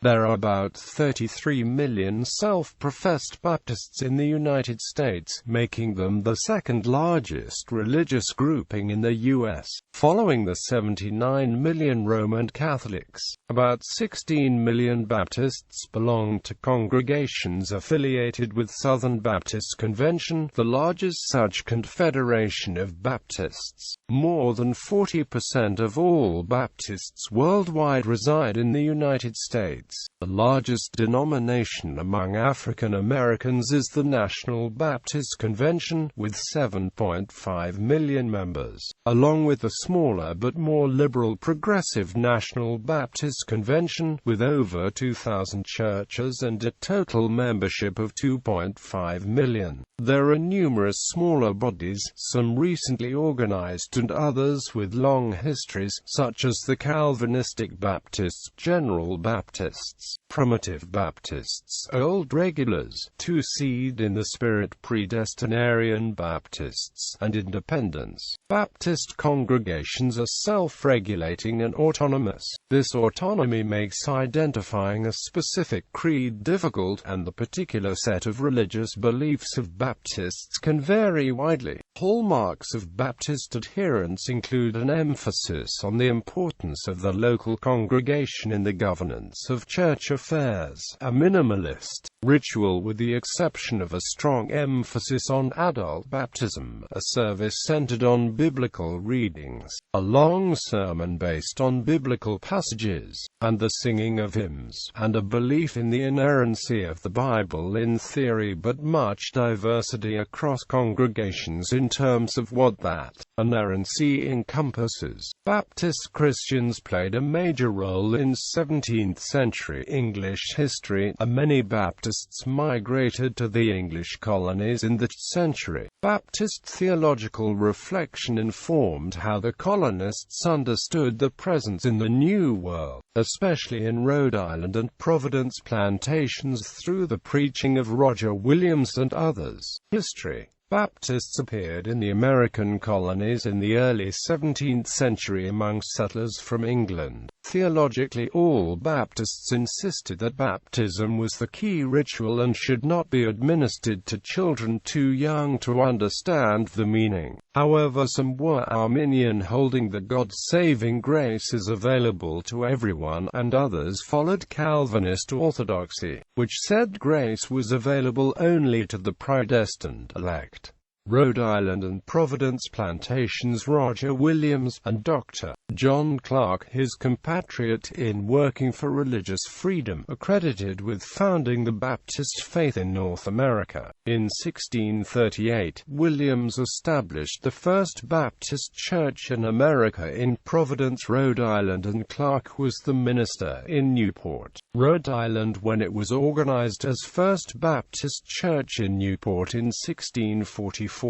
There are about 33 million self-professed Baptists in the United States, making them the second largest religious grouping in the U.S., following the 79 million Roman Catholics. About 16 million Baptists belong to congregations affiliated with Southern Baptist Convention, the largest such confederation of Baptists. More than 40% of all Baptists worldwide reside in the United States. The largest denomination among African Americans is the National Baptist Convention, with 7.5 million members, along with the smaller but more liberal Progressive National Baptist Convention, with over 2,000 churches and a total membership of 2.5 million. There are numerous smaller bodies, some recently organized and others with long histories, such as the Calvinistic Baptists, General Baptists, Primitive Baptists, Old Regulars, Two-Seed in the Spirit, Predestinarian Baptists, and Independents. Baptist congregations are self-regulating and autonomous. This autonomy makes identifying a specific creed difficult, and the particular set of religious beliefs of Baptists can vary widely. Hallmarks of Baptist adherence include an emphasis on the importance of the local congregation in the governance of church affairs, a minimalist ritual with the exception of a strong emphasis on adult baptism, a service centered on biblical readings, a long sermon based on biblical passages, and the singing of hymns, and a belief in the inerrancy of the Bible in theory, but much diversity across congregations in terms of what that inerrancy encompasses. Baptist Christians played a major role in 17th-century English history. Many Baptists migrated to the English colonies in that century. Baptist theological reflection informed how the colonists understood the presence in the New World, especially in Rhode Island and Providence plantations, through the preaching of Roger Williams and others. History. Baptists appeared in the American colonies in the early 17th century among settlers from England. Theologically, all Baptists insisted that baptism was the key ritual and should not be administered to children too young to understand the meaning. However, some were Arminian, holding that God's saving grace is available to everyone, and others followed Calvinist orthodoxy, which said grace was available only to the predestined elect. Rhode Island and Providence plantations. Roger Williams, and Dr. John Clark, his compatriot in working for religious freedom, are credited with founding the Baptist faith in North America. In 1638, Williams established the first Baptist church in America in Providence, Rhode Island, and Clark was the minister in Newport, Rhode Island, when it was organized as First Baptist Church in Newport in 1644.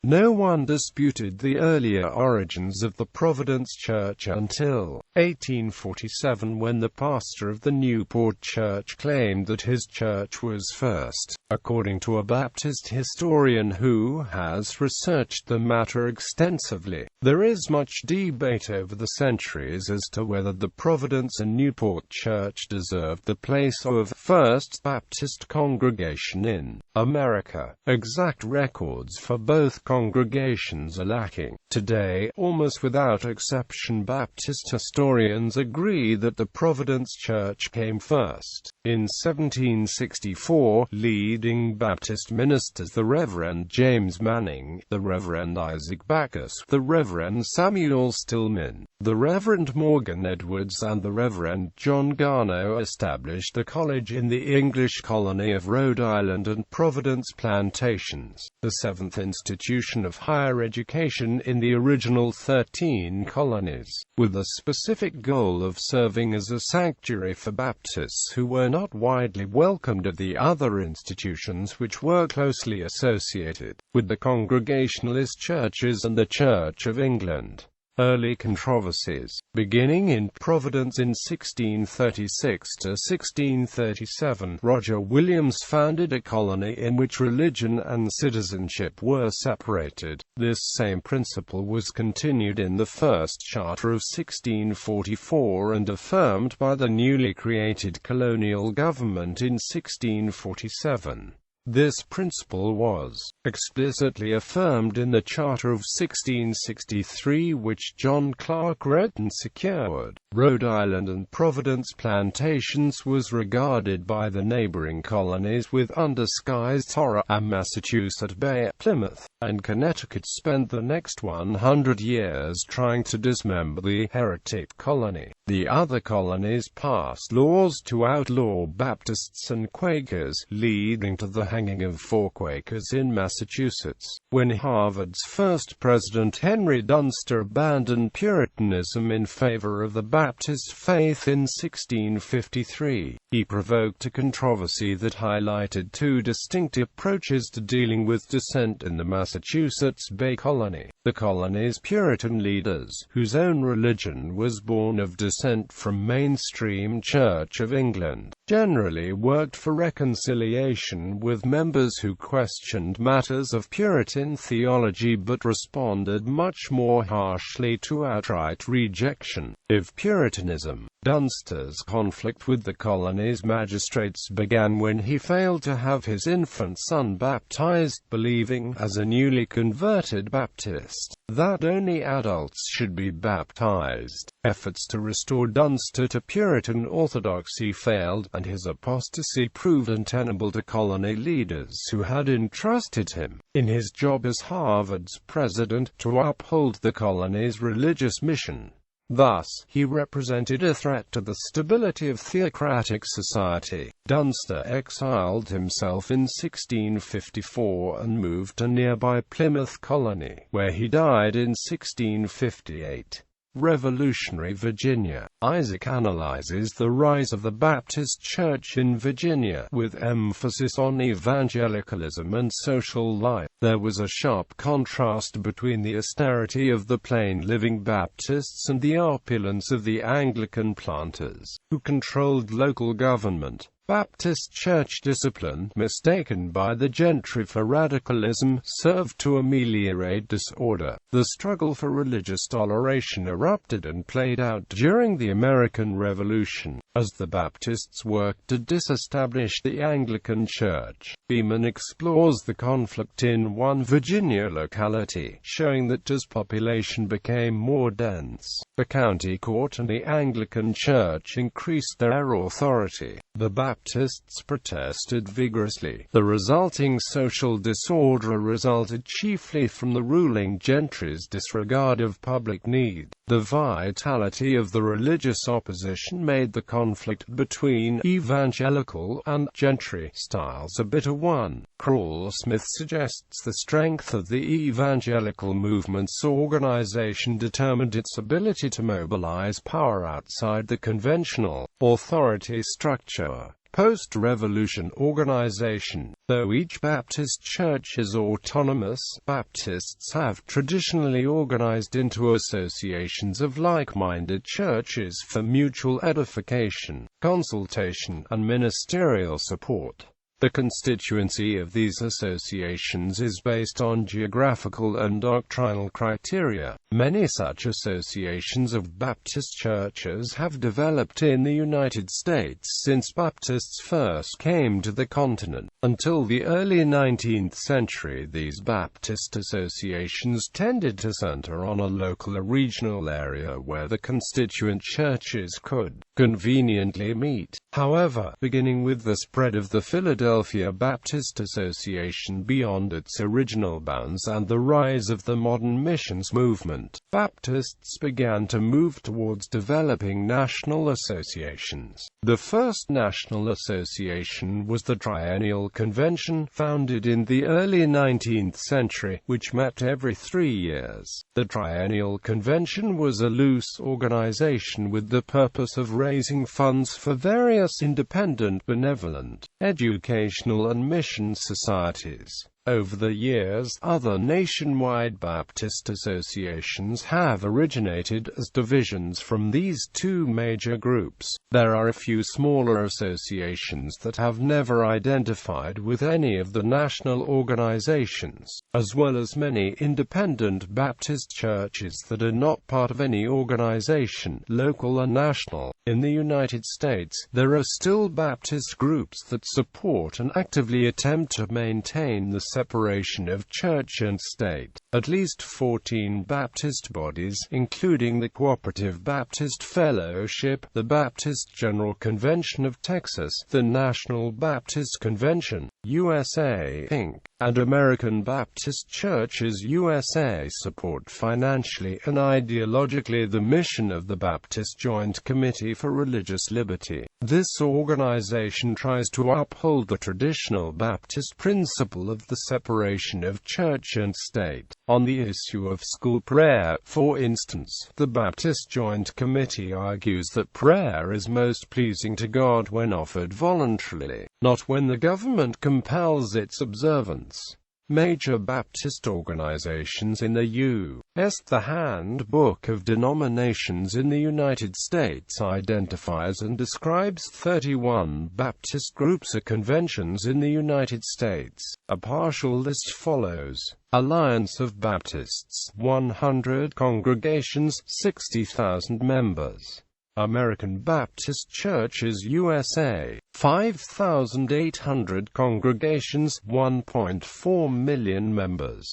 No one disputed the earlier origins of the Providence Church until 1847, when the pastor of the Newport Church claimed that his church was first. According to a Baptist historian who has researched the matter extensively, there is much debate over the centuries as to whether the Providence and Newport Church deserved the place of First Baptist congregation in America. Exact records for both congregations are lacking. Today, almost without exception, Baptist historians agree that the Providence Church came first. In 1764, leading Baptist ministers, the Reverend James Manning, the Reverend Isaac Backus, the Reverend Samuel Stillman, the Reverend Morgan Edwards, and the Reverend John Garneau established a college in the English colony of Rhode Island and Providence plantations, the seventh institution of higher education in the original 13 colonies, with the specific goal of serving as a sanctuary for Baptists who were not widely welcomed at the other institutions which were closely associated with the Congregationalist churches and the Church of England. Early controversies. Beginning in Providence in 1636 to 1637, Roger Williams founded a colony in which religion and citizenship were separated. This same principle was continued in the first charter of 1644 and affirmed by the newly created colonial government in 1647. This principle was explicitly affirmed in the Charter of 1663, which John Clark wrote and secured. Rhode Island and Providence plantations was regarded by the neighboring colonies with undisguised horror, and Massachusetts Bay, Plymouth, and Connecticut spent the next 100 years trying to dismember the heretic colony. The other colonies passed laws to outlaw Baptists and Quakers, leading to the hanging of 4 Quakers in Massachusetts. When Harvard's first president Henry Dunster abandoned Puritanism in favor of the Baptist faith in 1653, he provoked a controversy that highlighted 2 distinct approaches to dealing with dissent in the Massachusetts Bay Colony. The colony's Puritan leaders, whose own religion was born of dissent from mainstream Church of England, generally worked for reconciliation with members who questioned matters of Puritan theology but responded much more harshly to outright rejection of Puritanism. Dunster's conflict with the colony's magistrates began when he failed to have his infant son baptized, believing, as a newly converted Baptist, that only adults should be baptized. Efforts to restore Dunster to Puritan orthodoxy failed, and his apostasy proved untenable to colony leaders who had entrusted him, in his job as Harvard's president, to uphold the colony's religious mission. Thus, he represented a threat to the stability of theocratic society. Dunster exiled himself in 1654 and moved to nearby Plymouth Colony, where he died in 1658. Revolutionary Virginia. Isaac analyzes the rise of the Baptist Church in Virginia, with emphasis on evangelicalism and social life. There was a sharp contrast between the austerity of the plain-living Baptists and the opulence of the Anglican planters, who controlled local government. Baptist church discipline, mistaken by the gentry for radicalism, served to ameliorate disorder. The struggle for religious toleration erupted and played out during the American Revolution, as the Baptists worked to disestablish the Anglican Church. Beeman explores the conflict in one Virginia locality, showing that as population became more dense, the county court and the Anglican Church increased their authority. The Baptists protested vigorously. The resulting social disorder resulted chiefly from the ruling gentry's disregard of public need. The vitality of the religious opposition made the conflict between evangelical and gentry styles a bitter one. Smith suggests the strength of the evangelical movement's organization determined its ability to mobilize power outside the conventional authority structure. Post-Revolution organization. Though each Baptist church is autonomous, Baptists have traditionally organized into associations of like-minded churches for mutual edification, consultation, and ministerial support. The constituency of these associations is based on geographical and doctrinal criteria. Many such associations of Baptist churches have developed in the United States since Baptists first came to the continent. Until the early 19th century, these Baptist associations tended to center on a local or regional area where the constituent churches could conveniently meet. However, beginning with the spread of the Philadelphia Baptist Association beyond its original bounds and the rise of the modern missions movement, Baptists began to move towards developing national associations. The first national association was the Triennial Convention, founded in the early 19th century, which met every 3 years. The Triennial Convention was a loose organization with the purpose of raising funds for various independent, benevolent, educational and mission societies. Over the years, other nationwide Baptist associations have originated as divisions from these two major groups. There are a few smaller associations that have never identified with any of the national organizations, as well as many independent Baptist churches that are not part of any organization, local or national. In the United States, there are still Baptist groups that support and actively attempt to maintain the separation of church and state. At least 14 Baptist bodies, including the Cooperative Baptist Fellowship, the Baptist General Convention of Texas, the National Baptist Convention, USA, Inc., and American Baptist Churches USA, support financially and ideologically the mission of the Baptist Joint Committee for Religious Liberty. This organization tries to uphold the traditional Baptist principle of the separation of church and state. On the issue of school prayer, for instance, the Baptist Joint Committee argues that prayer is most pleasing to God when offered voluntarily, not when the government compels its observance. Major Baptist organizations in the U.S. The Handbook of Denominations in the United States identifies and describes 31 Baptist groups or conventions in the United States. A partial list follows. Alliance of Baptists, 100 congregations, 60,000 members. American Baptist Churches USA, 5,800 congregations, 1.4 million members.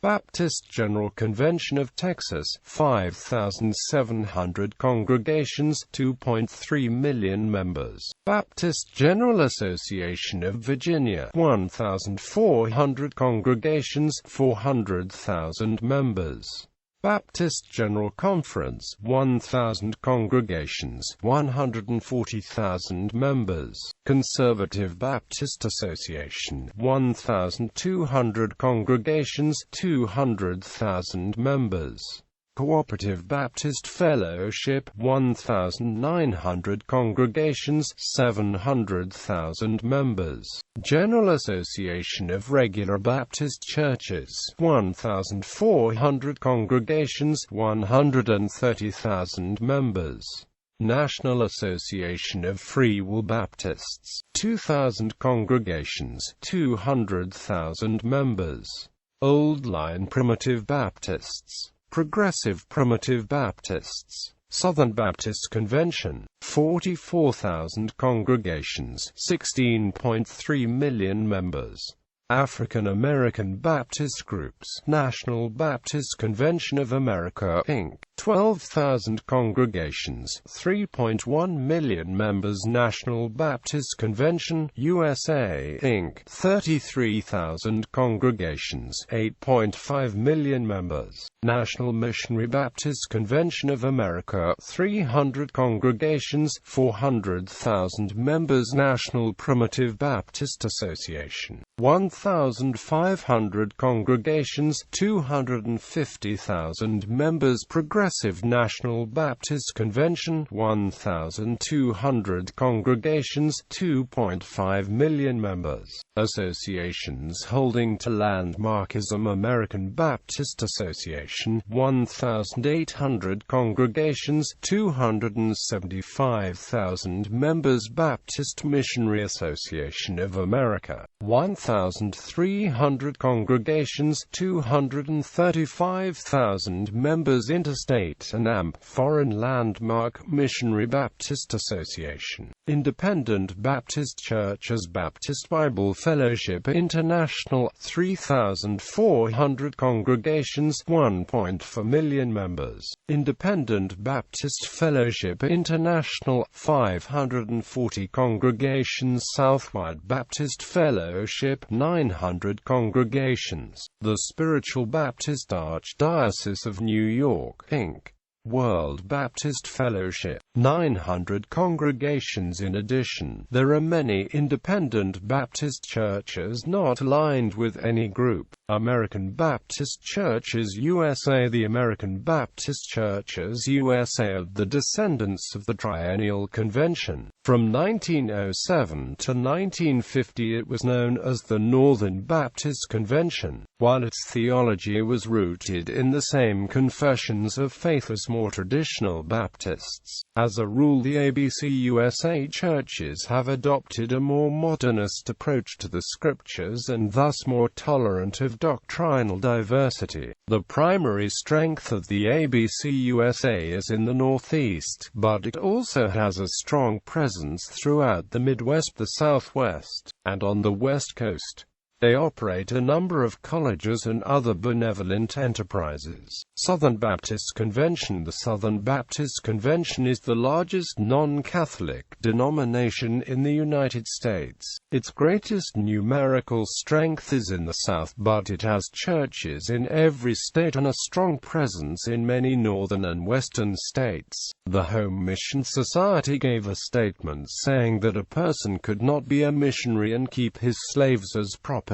Baptist General Convention of Texas, 5,700 congregations, 2.3 million members. Baptist General Association of Virginia, 1,400 congregations, 400,000 members. Baptist General Conference, 1,000 congregations, 140,000 members. Conservative Baptist Association, 1,200 congregations, 200,000 members. Cooperative Baptist Fellowship, 1,900 congregations, 700,000 members. General Association of Regular Baptist Churches, 1,400 congregations, 130,000 members. National Association of Free Will Baptists, 2,000 congregations, 200,000 members. Old Line Primitive Baptists, Progressive Primitive Baptists, Southern Baptist Convention, 44,000 congregations, 16.3 million members. African American Baptist Groups, National Baptist Convention of America, Inc., 12,000 congregations, 3.1 million members. National Baptist Convention, USA, Inc., 33,000 congregations, 8.5 million members. National Missionary Baptist Convention of America, 300 congregations, 400,000 members. National Primitive Baptist Association, 1,500 congregations, 250,000 members. Progressive National Baptist Convention, 1,200 congregations, 2.5 million members. Associations holding to Landmarkism. American Baptist Association, 1,800 congregations, 275,000 members. Baptist Missionary Association of America, 1,300 congregations, 235,000 members. Interstate and AMP, Foreign Landmark Missionary Baptist Association. Independent Baptist Churches. Baptist Bible Fellowship International, 3,400 congregations, 1.4 million members. Independent Baptist Fellowship International, 540 congregations. Southwide Baptist Fellowship, 900 congregations. The Spiritual Baptist Archdiocese of New York, Inc., World Baptist Fellowship, 900 congregations. In addition, there are many independent Baptist churches not aligned with any group. American Baptist Churches USA. The American Baptist Churches USA are the descendants of the Triennial Convention. From 1907 to 1950 it was known as the Northern Baptist Convention, while its theology was rooted in the same confessions of faith as more traditional Baptists. As a rule, the ABC USA churches have adopted a more modernist approach to the Scriptures and thus more tolerant of doctrinal diversity. The primary strength of the ABC USA is in the Northeast, but it also has a strong presence throughout the Midwest, the Southwest, and on the West Coast. They operate a number of colleges and other benevolent enterprises. Southern Baptist Convention. The Southern Baptist Convention is the largest non-Catholic denomination in the United States. Its greatest numerical strength is in the South, but it has churches in every state and a strong presence in many northern and western states. The Home Mission Society gave a statement saying that a person could not be a missionary and keep his slaves as property.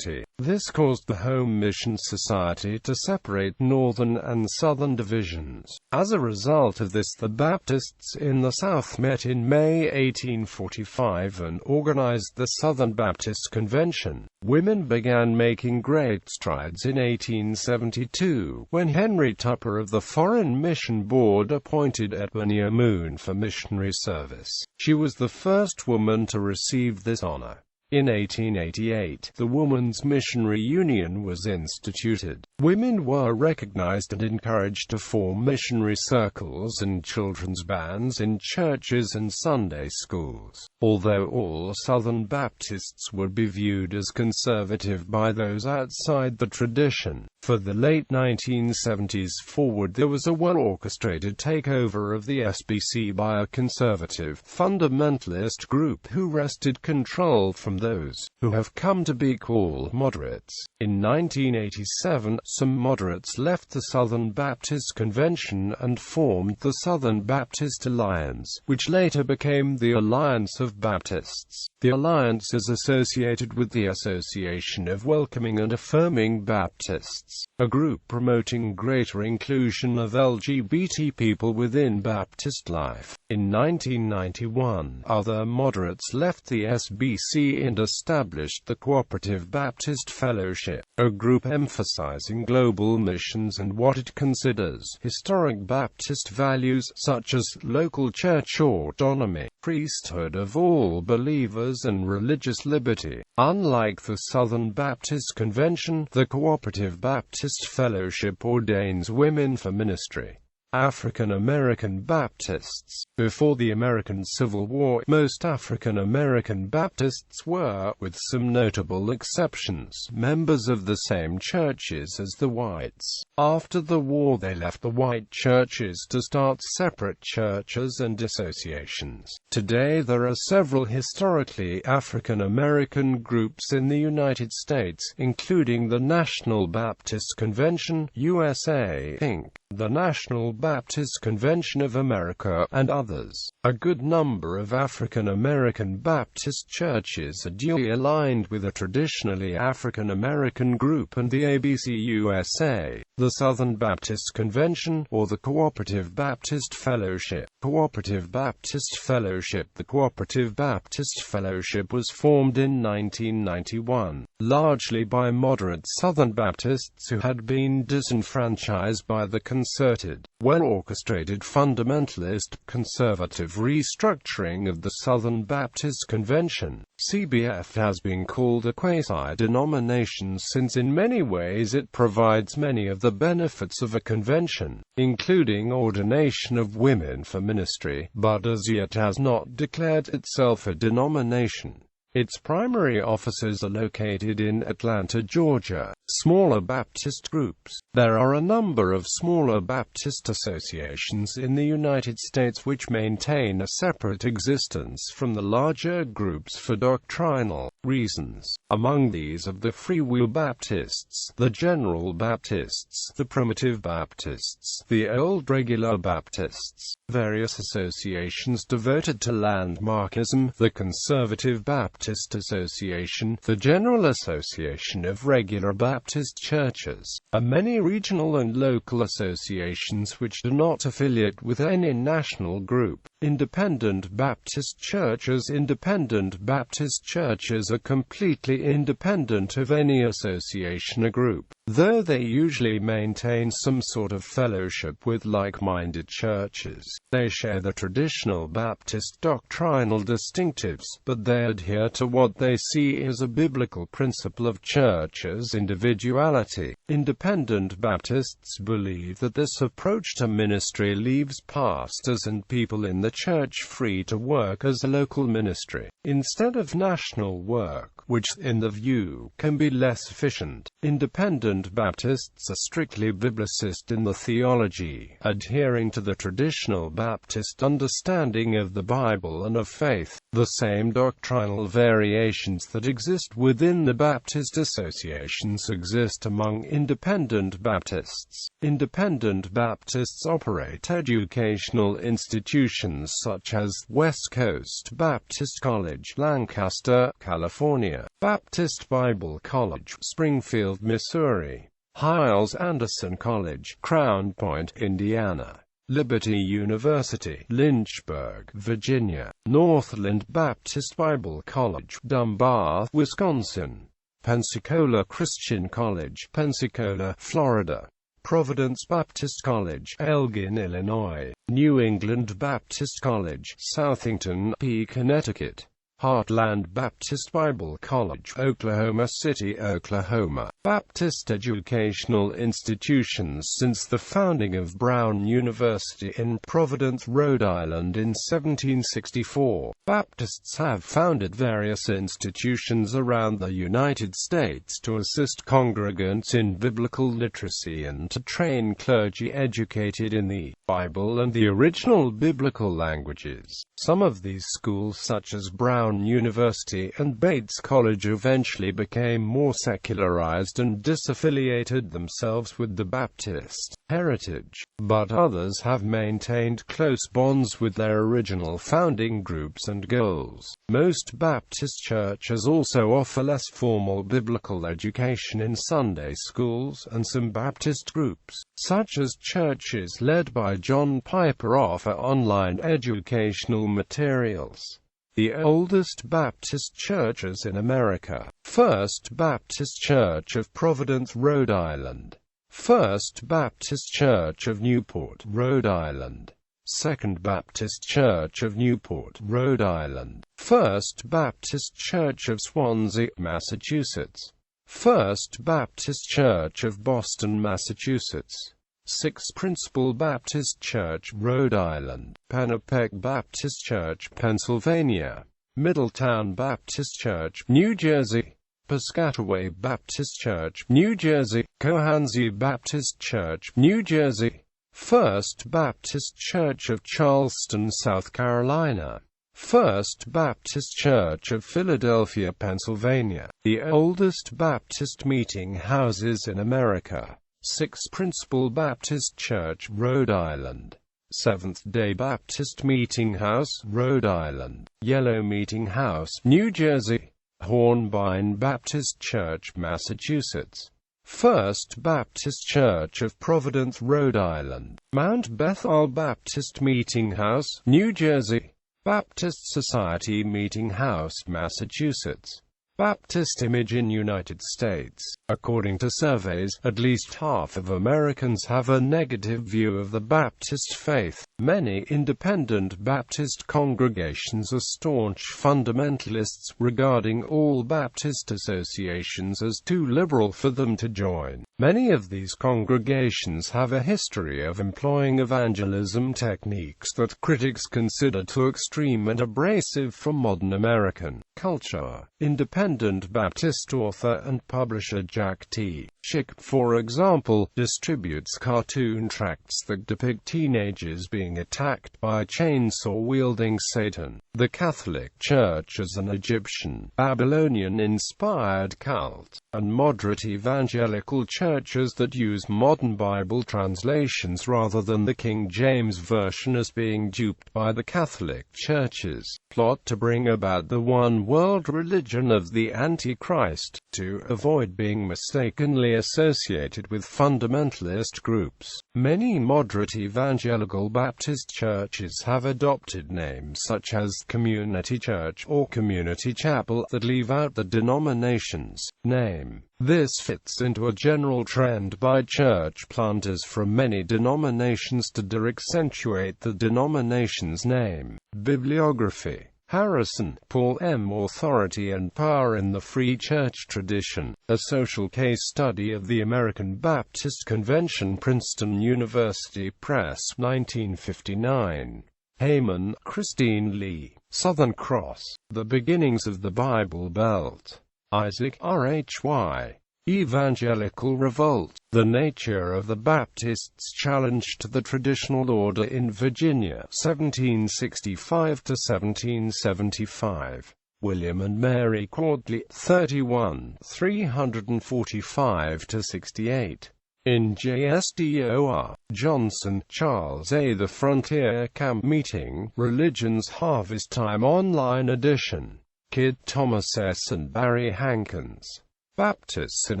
This caused the Home Mission Society to separate northern and southern divisions. As a result of this, the Baptists in the South met in May 1845 and organized the Southern Baptist Convention. Women began making great strides in 1872, when Henry Tupper of the Foreign Mission Board appointed Ebony Moon for missionary service. She was the first woman to receive this honor. In 1888, the Woman's Missionary Union was instituted. Women were recognized and encouraged to form missionary circles and children's bands in churches and Sunday schools. Although all Southern Baptists would be viewed as conservative by those outside the tradition, for the late 1970s forward there was a well-orchestrated takeover of the SBC by a conservative, fundamentalist group who wrested control from those who have come to be called moderates. In 1987, some moderates left the Southern Baptist Convention and formed the Southern Baptist Alliance, which later became the Alliance of Baptists. The Alliance is associated with the Association of Welcoming and Affirming Baptists, a group promoting greater inclusion of LGBT people within Baptist life. In 1991, other moderates left the SBC and established the Cooperative Baptist Fellowship, a group emphasizing global missions and what it considers historic Baptist values such as local church autonomy, priesthood of all believers, and religious liberty. Unlike the Southern Baptist Convention, the Cooperative Baptist Fellowship ordains women for ministry. African American Baptists. Before the American Civil War, most African American Baptists were, with some notable exceptions, members of the same churches as the whites. After the war, they left the white churches to start separate churches and associations. Today there are several historically African American groups in the United States, including the National Baptist Convention, USA, Inc., the National Baptist Convention of America, and others. A good number of African American Baptist churches are duly aligned with a traditionally African American group and the ABC USA, the Southern Baptist Convention, or the Cooperative Baptist Fellowship. Cooperative Baptist Fellowship. The Cooperative Baptist Fellowship was formed in 1991, largely by moderate Southern Baptists who had been disenfranchised by the concerted, well-orchestrated fundamentalist, conservative restructuring of the Southern Baptist Convention. CBF has been called a quasi-denomination since in many ways it provides many of the benefits of a convention, including ordination of women for ministry, but as yet has not declared itself a denomination. Its primary offices are located in Atlanta, Georgia. Smaller Baptist groups. There are a number of smaller Baptist associations in the United States which maintain a separate existence from the larger groups for doctrinal reasons. Among these are the Free Will Baptists, the General Baptists, the Primitive Baptists, the Old Regular Baptists, various associations devoted to landmarkism, the Conservative Baptist Association, the General Association of Regular Baptist Churches, and many regional and local associations which do not affiliate with any national group. Independent Baptist churches. Independent Baptist churches are completely independent of any association or group, though they usually maintain some sort of fellowship with like-minded churches. They share the traditional Baptist doctrinal distinctives, but they adhere to what they see as a biblical principle of church as individuality. Independent Baptists believe that this approach to ministry leaves pastors and people in the church free to work as a local ministry, instead of national work, which, in the view, can be less efficient. Independent Baptists are strictly biblicist in the theology, adhering to the traditional Baptist understanding of the Bible and of faith. The same doctrinal variations that exist within the Baptist associations exist among independent Baptists. Independent Baptists operate educational institutions such as West Coast Baptist College, Lancaster, California; Baptist Bible College, Springfield, Missouri; Hyles-Anderson College, Crown Point, Indiana; Liberty University, Lynchburg, Virginia; Northland Baptist Bible College, Dunbar, Wisconsin; Pensacola Christian College, Pensacola, Florida; Providence Baptist College, Elgin, Illinois; New England Baptist College, Southington, Connecticut; Heartland Baptist Bible College, Oklahoma City, Oklahoma. Baptist educational institutions. Since the founding of Brown University in Providence, Rhode Island in 1764, Baptists have founded various institutions around the United States to assist congregants in biblical literacy and to train clergy educated in the Bible and the original biblical languages. Some of these schools, such as Brown University and Bates College, eventually became more secularized and disaffiliated themselves with the Baptist heritage, but others have maintained close bonds with their original founding groups and goals. Most Baptist churches also offer less formal biblical education in Sunday schools, and some Baptist groups, such as churches led by John Piper, offer online educational materials. The oldest Baptist churches in America: First Baptist Church of Providence, Rhode Island; First Baptist Church of Newport, Rhode Island; Second Baptist Church of Newport, Rhode Island; First Baptist Church of Swansea, Massachusetts; First Baptist Church of Boston, Massachusetts; Sixth Principal Baptist Church, Rhode Island; Pennapeck Baptist Church, Pennsylvania; Middletown Baptist Church, New Jersey; Piscataway Baptist Church, New Jersey; Cohansey Baptist Church, New Jersey; First Baptist Church of Charleston, South Carolina; First Baptist Church of Philadelphia, Pennsylvania. The oldest Baptist meeting houses in America: Sixth Principal Baptist Church, Rhode Island; Seventh-day Baptist Meeting House, Rhode Island; Yellow Meeting House, New Jersey; Hornbein Baptist Church, Massachusetts; First Baptist Church of Providence, Rhode Island; Mount Bethel Baptist Meeting House, New Jersey; Baptist Society Meeting House, Massachusetts; Baptist Image in United States. According to surveys, at least half of Americans have a negative view of the Baptist faith. Many independent Baptist congregations are staunch fundamentalists, regarding all Baptist associations as too liberal for them to join. Many of these congregations have a history of employing evangelism techniques that critics consider too extreme and abrasive for modern American Culture. Independent Baptist author and publisher Jack T. Schick, for example, distributes cartoon tracts that depict teenagers being attacked by a chainsaw-wielding Satan. The Catholic Church as an Egyptian, Babylonian-inspired cult, and moderate evangelical churches that use modern Bible translations rather than the King James Version as being duped by the Catholic churches, plot to bring about the one-world religion of the Antichrist, to avoid being mistakenly associated with fundamentalist groups. Many moderate evangelical Baptist churches have adopted names such as Community Church or Community Chapel that leave out the denomination's name. This fits into a general trend by church planters from many denominations to de-accentuate the denomination's name. Bibliography. Harrison, Paul M. Authority and Power in the Free Church Tradition, a social case study of the American Baptist Convention, Princeton University Press, 1959. Heyman, Christine Lee. Southern Cross, The Beginnings of the Bible Belt. Isaac, R.H.Y. Evangelical Revolt, The Nature of the Baptists' Challenge to the Traditional Order in Virginia, 1765–1775. William and Mary Cordley, 31, 345–68. In JSDOR, Johnson, Charles A. The Frontier Camp Meeting, Religion's Harvest Time Online Edition. Kidd Thomas S. and Barry Hankins. Baptists in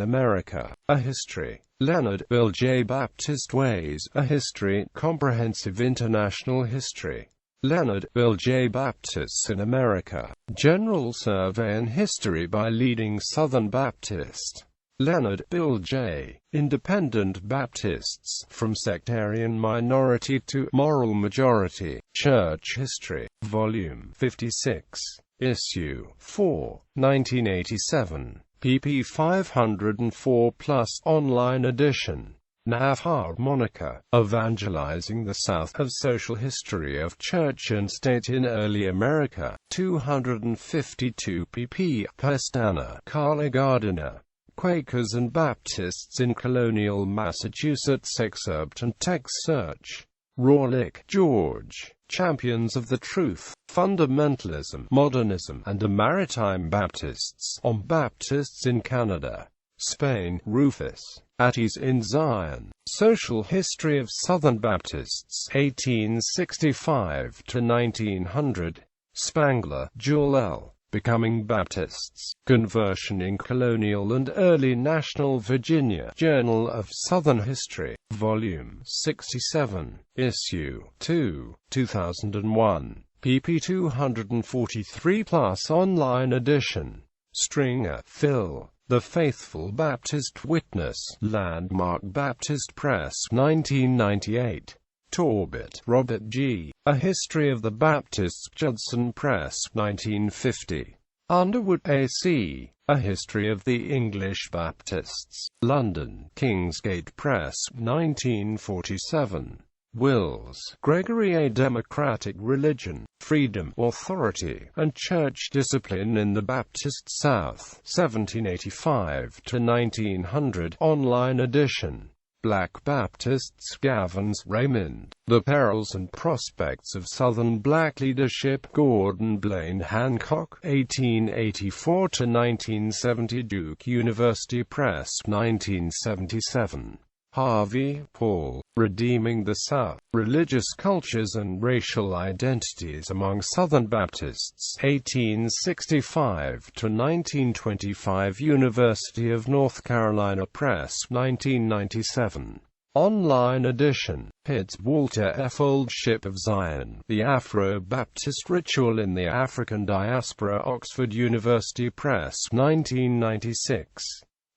America, A History. Leonard, Bill J. Baptist Ways, A History, Comprehensive International History. Leonard, Bill J. Baptists in America, General Survey and History by Leading Southern Baptist. Leonard, Bill J. Independent Baptists, From Sectarian Minority to Moral Majority, Church History, Volume 56, Issue 4, 1987. pp. 504+, online edition. Navhar, Monica. Evangelizing the South, A Social History of Church and State in Early America, 252 pp. Pestana, Carla Gardiner. Quakers and Baptists in Colonial Massachusetts. Excerpt and text search. Rawlick, George. Champions of the Truth, Fundamentalism, Modernism, and the Maritime Baptists, on Baptists in Canada. Spain, Rufus. Atties in Zion, Social History of Southern Baptists, 1865–1900. Spangler, Joel L. Becoming Baptists, Conversion in Colonial and Early National Virginia, Journal of Southern History, Volume 67, Issue 2, 2001, pp. 243+, online edition. Stringer, Phil. The Faithful Baptist Witness, Landmark Baptist Press, 1998. Torbett, Robert G. A History of the Baptists, Judson Press, 1950. Underwood, A.C. A History of the English Baptists, London, Kingsgate Press, 1947. Wills, Gregory. A Democratic Religion, Freedom, Authority, and Church Discipline in the Baptist South, 1785–1900, online edition. Black Baptists, Gavins, Raymond. The Perils and Prospects of Southern Black Leadership, Gordon Blaine Hancock, 1884–1970, Duke University Press, 1977. Harvey, Paul. Redeeming the South, Religious Cultures and Racial Identities Among Southern Baptists, 1865–1925, University of North Carolina Press, 1997. Online edition. Pitts, Walter F. Old Ship of Zion, The Afro-Baptist Ritual in the African Diaspora, Oxford University Press, 1996.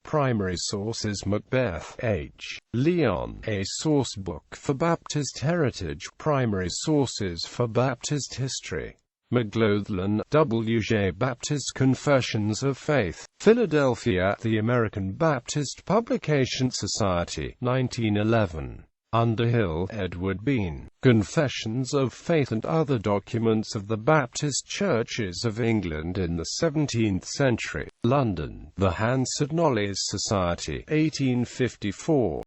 Primary sources: Macbeth, H. Leon, A Sourcebook for Baptist Heritage, Primary Sources for Baptist History. McLaughlin, W. J. Baptist Confessions of Faith, Philadelphia, The American Baptist Publication Society, 1911. Underhill, Edward Bean. Confessions of Faith and Other Documents of the Baptist Churches of England in the 17th Century. London, The Hansard Knowledge Society, 1854.